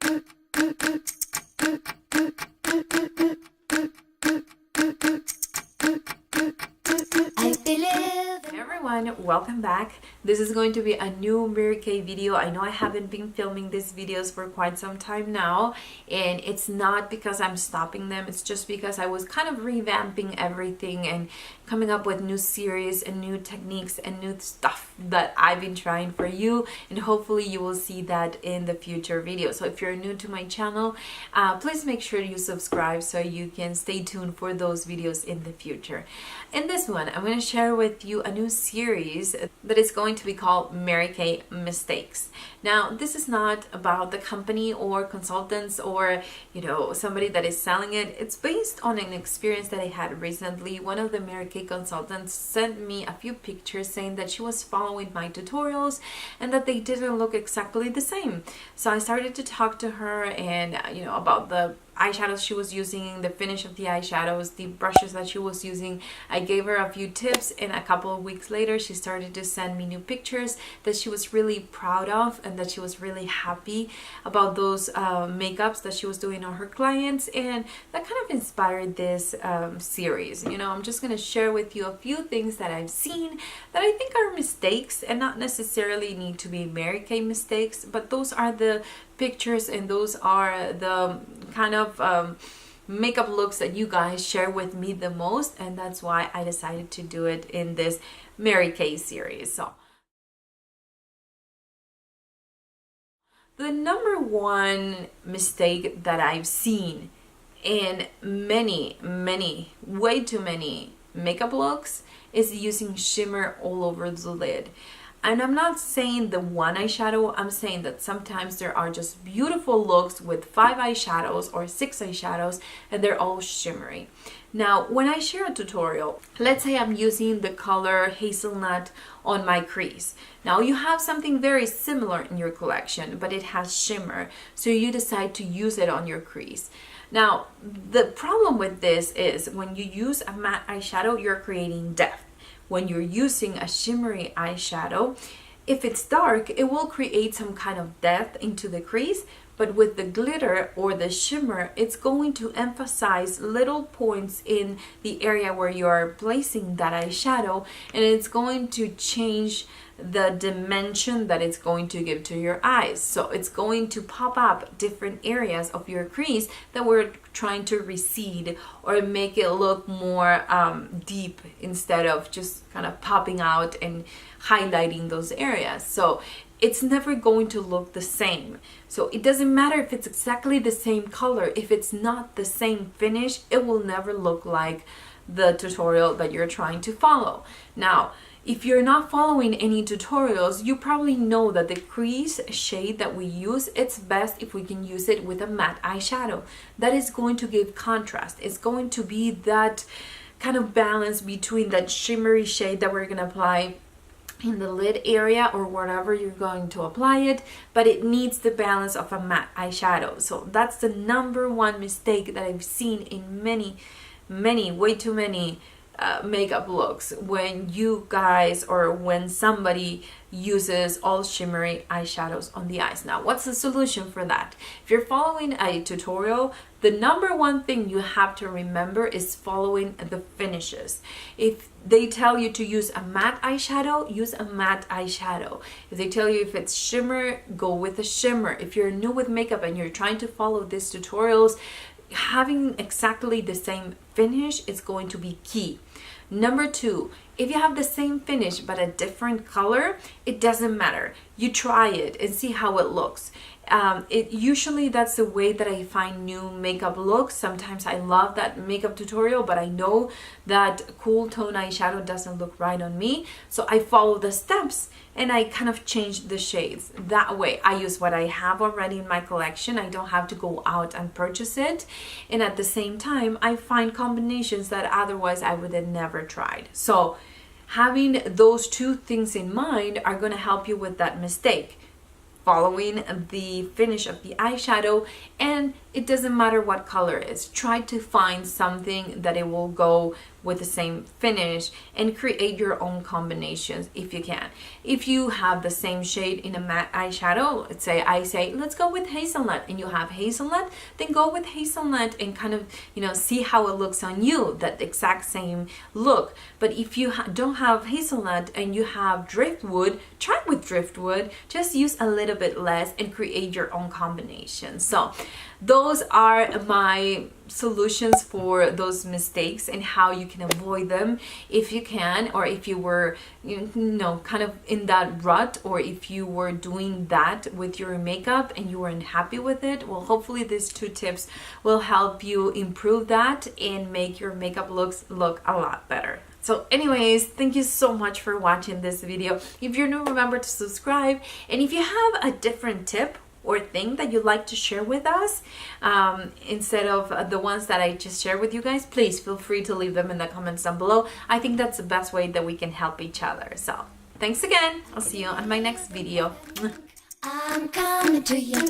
Hey everyone, welcome back. This is going to be a new Mary Kay video. I know I haven't been filming these videos for quite some time now, and it's not because I'm stopping them, it's just because I was kind of revamping everything and coming up with new series and new techniques and new stuff that I've been trying for you, and hopefully you will see that in the future videos. So if you're new to my channel, please make sure you subscribe so you can stay tuned for those videos in the future. In this one, I'm going to share with you a new series that is going to be called Mary Kay Mistakes. Now, this is not about the company or consultants or, somebody that is selling it. It's based on an experience that I had recently. One of the Mary Kay consultants sent me a few pictures saying that she was following my tutorials and that they didn't look exactly the same. So I started to talk to her and, about the eyeshadows she was using, the finish of the eyeshadows, the brushes that she was using. I gave her a few tips, and a couple of weeks later she started to send me new pictures that she was really proud of and that she was really happy about those makeups that she was doing on her clients, and that kind of inspired this series. I'm just going to share with you a few things that I've seen that I think are mistakes and not necessarily need to be Mary Kay mistakes, but those are the pictures and those are the kind of makeup looks that you guys share with me the most, and that's why I decided to do it in this Mary Kay series. So the number one mistake that I've seen in many, way too many makeup looks is using shimmer all over the lid. And I'm not saying the one eyeshadow, I'm saying that sometimes there are just beautiful looks with 5 eyeshadows or 6 eyeshadows and they're all shimmery. Now, when I share a tutorial, let's say I'm using the color Hazelnut on my crease. Now you have something very similar in your collection, but it has shimmer, so you decide to use it on your crease. Now, the problem with this is when you use a matte eyeshadow, you're creating depth. When you're using a shimmery eyeshadow, if it's dark, it will create some kind of depth into the crease, but with the glitter or the shimmer, it's going to emphasize little points in the area where you're placing that eyeshadow, and it's going to change the dimension that it's going to give to your eyes. So it's going to pop up different areas of your crease that we're trying to recede or make it look more deep instead of just kind of popping out and highlighting those areas. So it's never going to look the same. So it doesn't matter if it's exactly the same color. If it's not the same finish, it will never look like the tutorial that you're trying to follow. Now, if you're not following any tutorials, you probably know that the crease shade that we use, it's best if we can use it with a matte eyeshadow. That is going to give contrast. It's going to be that kind of balance between that shimmery shade that we're going to apply in the lid area or wherever you're going to apply it, but it needs the balance of a matte eyeshadow. So that's the number one mistake that I've seen in many, way too many makeup looks, when you guys or when somebody uses all shimmery eyeshadows on the eyes. Now, what's the solution for that? If you're following a tutorial, the number one thing you have to remember is following the finishes. If they tell you to use a matte eyeshadow, use a matte eyeshadow. If they tell you if it's shimmer, go with a shimmer. If you're new with makeup and you're trying to follow these tutorials, having exactly the same finish is going to be key. Number two, if you have the same finish but a different color, it doesn't matter. You try it and see how it looks. Usually that's the way that I find new makeup looks. Sometimes I love that makeup tutorial, but I know that cool tone eyeshadow doesn't look right on me. So I follow the steps and I kind of change the shades. That way I use what I have already in my collection. I don't have to go out and purchase it. And at the same time, I find combinations that otherwise I would have never tried. So having those two things in mind are going to help you with that mistake. Following the finish of the eyeshadow, and it doesn't matter what color it is. Try to find something that it will go with the same finish and create your own combinations if you can. If you have the same shade in a matte eyeshadow, let's say I say let's go with hazelnut, and you have hazelnut, then go with hazelnut and kind of, you know, see how it looks on you, that exact same look. But if you don't have hazelnut and you have driftwood, try with driftwood, just use a little bit less and create your own combination. So those are my solutions for those mistakes and how you can avoid them if you can, or if you were, you know, kind of in that rut, or if you were doing that with your makeup and you weren't happy with it. Well, hopefully these 2 tips will help you improve that and make your makeup looks look a lot better. So anyways, thank you so much for watching this video. If you're new, remember to subscribe, and if you have a different tip or thing that you'd like to share with us, instead of the ones that I just shared with you guys, please feel free to leave them in the comments down below. I think that's the best way that we can help each other. So thanks again. I'll see you on my next video. I'm coming to you.